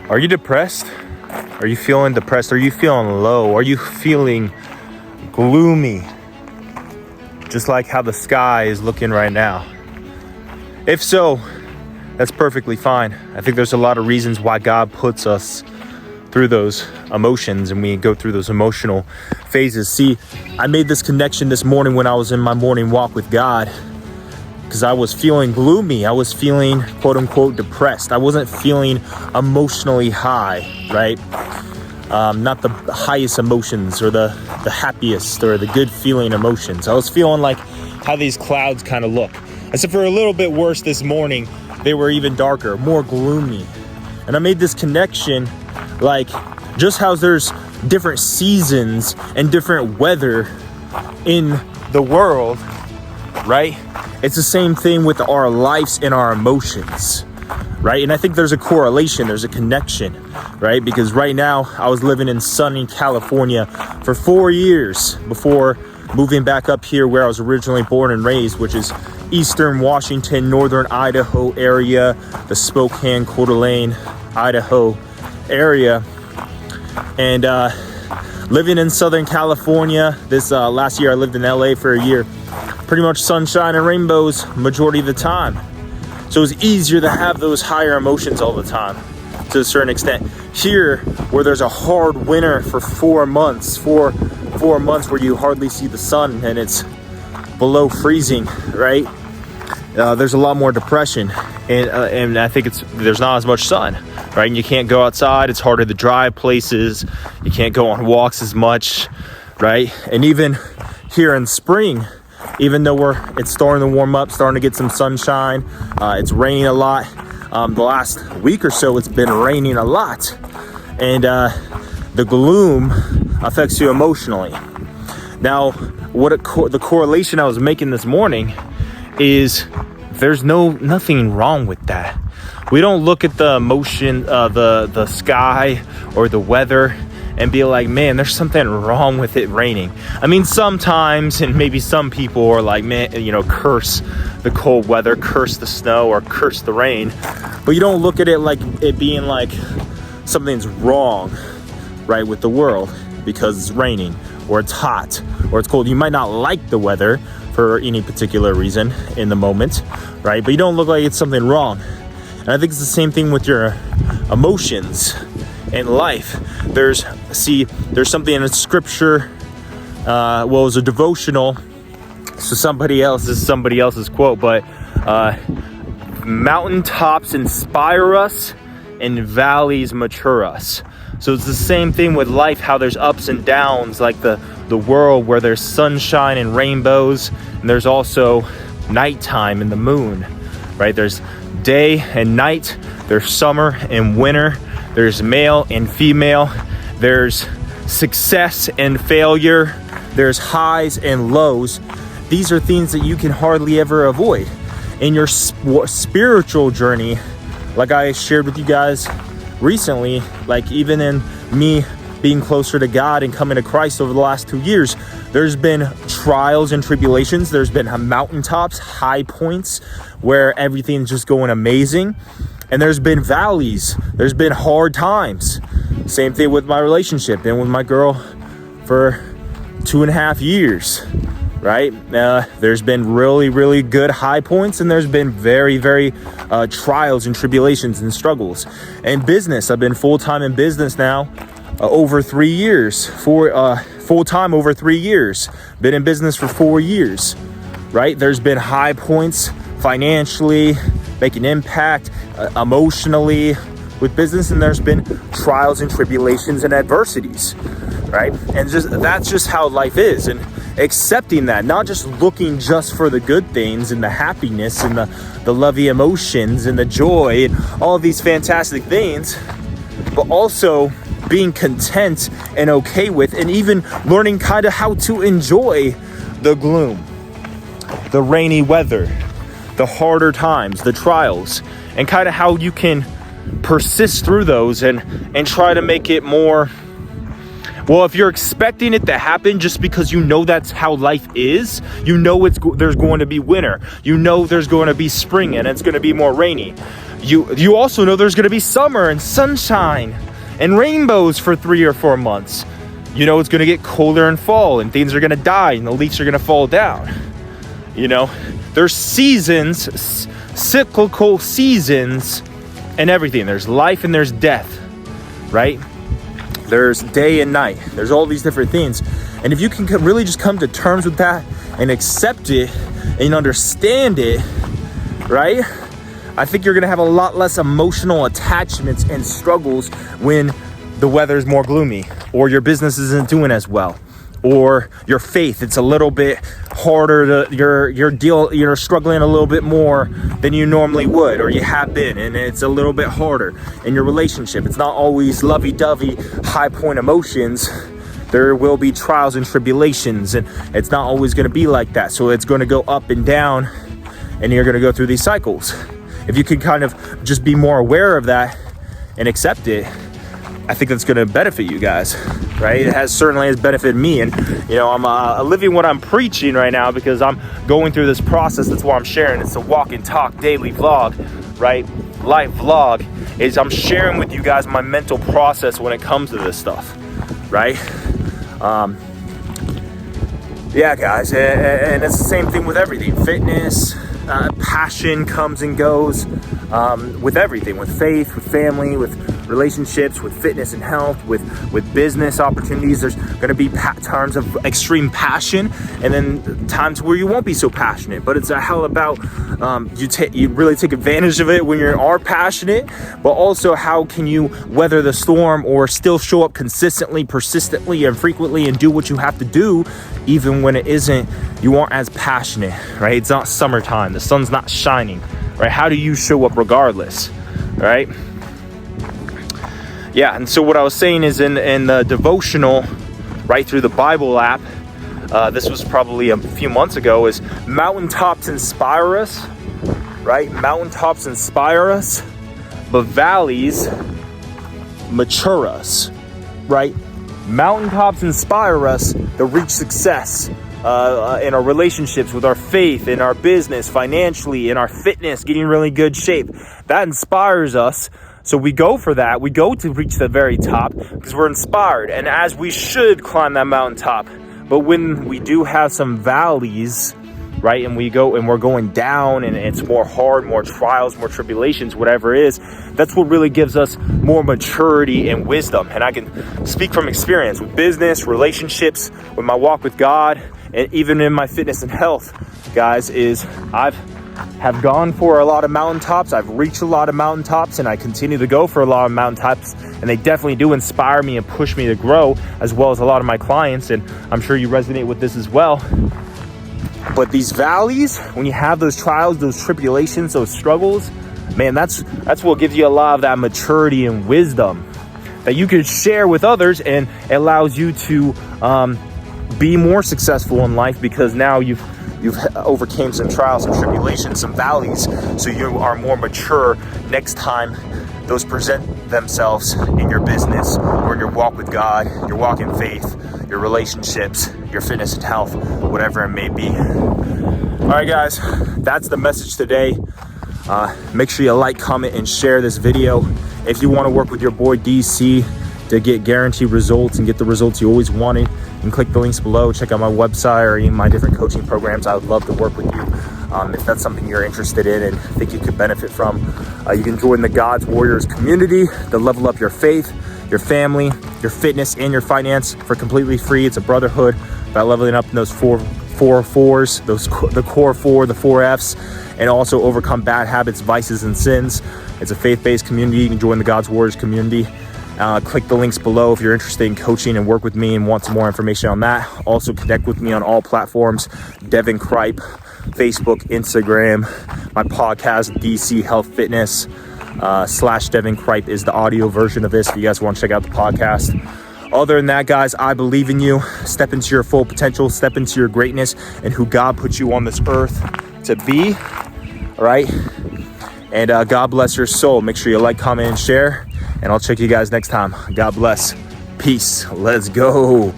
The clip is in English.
Are you depressed? Are you feeling depressed? Are you feeling low? Are you feeling gloomy? Just like how the sky is looking right now. If so, that's perfectly fine. I think there's a lot of reasons why God puts us through those emotions and we go through those emotional phases. See, I made this connection this morning when I was in my morning walk with God, because I was feeling gloomy. I was feeling quote unquote depressed. I wasn't feeling emotionally high, right? Not the highest emotions or the happiest or the good feeling emotions. I was feeling like how these clouds kind of look. Except for a little bit worse this morning, they were even darker, more gloomy. And I made this connection, like just how there's different seasons and different weather in the world, right? It's the same thing with our lives and our emotions, right? And I think there's a correlation, there's a connection, right? Because right now I was living in sunny California for 4 years before moving back up here where I was originally born and raised, which is Eastern Washington, Northern Idaho area, the Spokane, Coeur d'Alene, Idaho area. And living in Southern California, this last year I lived in LA for a year. Pretty much sunshine and rainbows majority of the time. So it's easier to have those higher emotions all the time to a certain extent. Here, where there's a hard winter for 4 months, four months where you hardly see the sun and it's below freezing, right? There's a lot more depression, and I think there's not as much sun, right? And you can't go outside. It's harder to drive places. You can't go on walks as much, right? And even here in spring, even though it's starting to warm up, starting to get some sunshine, it's raining a lot. The last week or so, it's been raining a lot, and the gloom affects you emotionally. Now, the correlation I was making this morning is there's nothing wrong with that. We don't look at the emotion, the sky or the weather and be like, man, there's something wrong with it raining. I mean, sometimes, and maybe some people are like, man, curse the cold weather, curse the snow, or curse the rain. But you don't look at it like it being like something's wrong, right, with the world because it's raining or it's hot or it's cold. You might not like the weather for any particular reason in the moment, right? But you don't look like it's something wrong. And I think it's the same thing with your emotions in life. There's something in scripture, it was a devotional, so somebody else's quote, but mountaintops inspire us and valleys mature us. So it's the same thing with life, how there's ups and downs, like the world where there's sunshine and rainbows, and there's also nighttime and the moon, right? There's day and night, there's summer and winter, there's male and female, there's success and failure, there's highs and lows. These are things that you can hardly ever avoid. In your spiritual journey, like I shared with you guys recently, like even in me being closer to God and coming to Christ over the last 2 years, there's been trials and tribulations. There's been mountaintops, high points where everything's just going amazing. And there's been valleys. There's been hard times. Same thing with my relationship and with my girl for 2.5 years, right? There's been really, really good high points, and there's been very, very trials and tribulations and struggles. And business, I've been full-time in business now over 3 years. Full-time over 3 years. Been in business for 4 years, right? There's been high points financially, making impact, emotionally with business, and there's been trials and tribulations and adversities, right? And that's just how life is, and accepting that, not just looking just for the good things and the happiness and the lovey emotions and the joy and all of these fantastic things, but also being content and okay with, and even learning kind of how to enjoy the gloom, the rainy weather, the harder times, the trials, and kind of how you can persist through those and try to make it more, well, if you're expecting it to happen just because you know that's how life is, you know there's going to be winter, you know there's going to be spring and it's going to be more rainy, You also know there's gonna be summer and sunshine and rainbows for 3 or 4 months. You know it's gonna get colder in fall and things are gonna die and the leaves are gonna fall down. You know, there's seasons, cyclical seasons and everything. There's life and there's death, right? There's day and night. There's all these different things. And if you can really just come to terms with that and accept it and understand it, right? I think you're gonna have a lot less emotional attachments and struggles when the weather's more gloomy, or your business isn't doing as well, or your faith, it's a little bit harder to, you're struggling a little bit more than you normally would, or you have been, and it's a little bit harder in your relationship. It's not always lovey-dovey, high point emotions. There will be trials and tribulations, and it's not always gonna be like that. So it's gonna go up and down, and you're gonna go through these cycles. If you can kind of just be more aware of that and accept it, I think that's gonna benefit you guys, right? It certainly has benefited me. And you know, I'm living what I'm preaching right now because I'm going through this process. That's why I'm sharing. It's a walk and talk daily vlog, right? Life vlog is I'm sharing with you guys my mental process when it comes to this stuff, right? Yeah, guys, and it's the same thing with everything. Fitness, passion comes and goes with everything, with faith, with family, with relationships, with fitness and health, with business opportunities. There's going to be times of extreme passion, and then times where you won't be so passionate. But it's how about you really take advantage of it when you are passionate, but also how can you weather the storm or still show up consistently, persistently, and frequently, and do what you have to do, even when you aren't as passionate, right? It's not summertime, the sun's not shining, right? How do you show up regardless, right? Yeah, and so what I was saying is in the devotional, right through the Bible app, this was probably a few months ago, is mountaintops inspire us, right? Mountaintops inspire us, but valleys mature us, right? Mountaintops inspire us to reach success in our relationships, with our faith, in our business, financially, in our fitness, getting really good shape. That inspires us. So we go for that. We go to reach the very top because we're inspired, and as we should climb that mountaintop. But when we do have some valleys, right, and we're going down, and it's more hard, more trials, more tribulations, whatever it is, that's what really gives us more maturity and wisdom. And I can speak from experience with business, relationships, with my walk with God, and even in my fitness and health, guys, is I've gone for a lot of mountaintops. I've reached a lot of mountaintops, and I continue to go for a lot of mountaintops, and they definitely do inspire me and push me to grow, as well as a lot of my clients, and I'm sure you resonate with this as well. But these valleys, when you have those trials, those tribulations, those struggles, man, that's what gives you a lot of that maturity and wisdom that you can share with others, and it allows you to be more successful in life, because now you've overcame some trials, some tribulations, some valleys, so you are more mature next time those present themselves in your business or in your walk with God, your walk in faith, your relationships, your fitness and health, whatever it may be. All right, guys, that's the message today. Make sure you like, comment, and share this video. If you want to work with your boy DC to get guaranteed results and get the results you always wanted, you can click the links below, check out my website or even my different coaching programs. I would love to work with you. If that's something you're interested in and think you could benefit from, you can join the God's Warriors community to level up your faith, your family, your fitness, and your finance for completely free. It's a brotherhood about leveling up in those four fours, the core four, the 4 F's, and also overcome bad habits, vices, and sins. It's a faith-based community. You can join the God's Warriors community. Click the links below if you're interested in coaching and work with me and want some more information on that. Also connect with me on all platforms, Deven Cripe, Facebook, Instagram, my podcast, DC Health Fitness, /Deven Cripe is the audio version of this if you guys want to check out the podcast. Other than that, guys, I believe in you. Step into your full potential, step into your greatness and who God put you on this earth to be, all right? And God bless your soul. Make sure you like, comment, and share. And I'll check you guys next time. God bless. Peace. Let's go.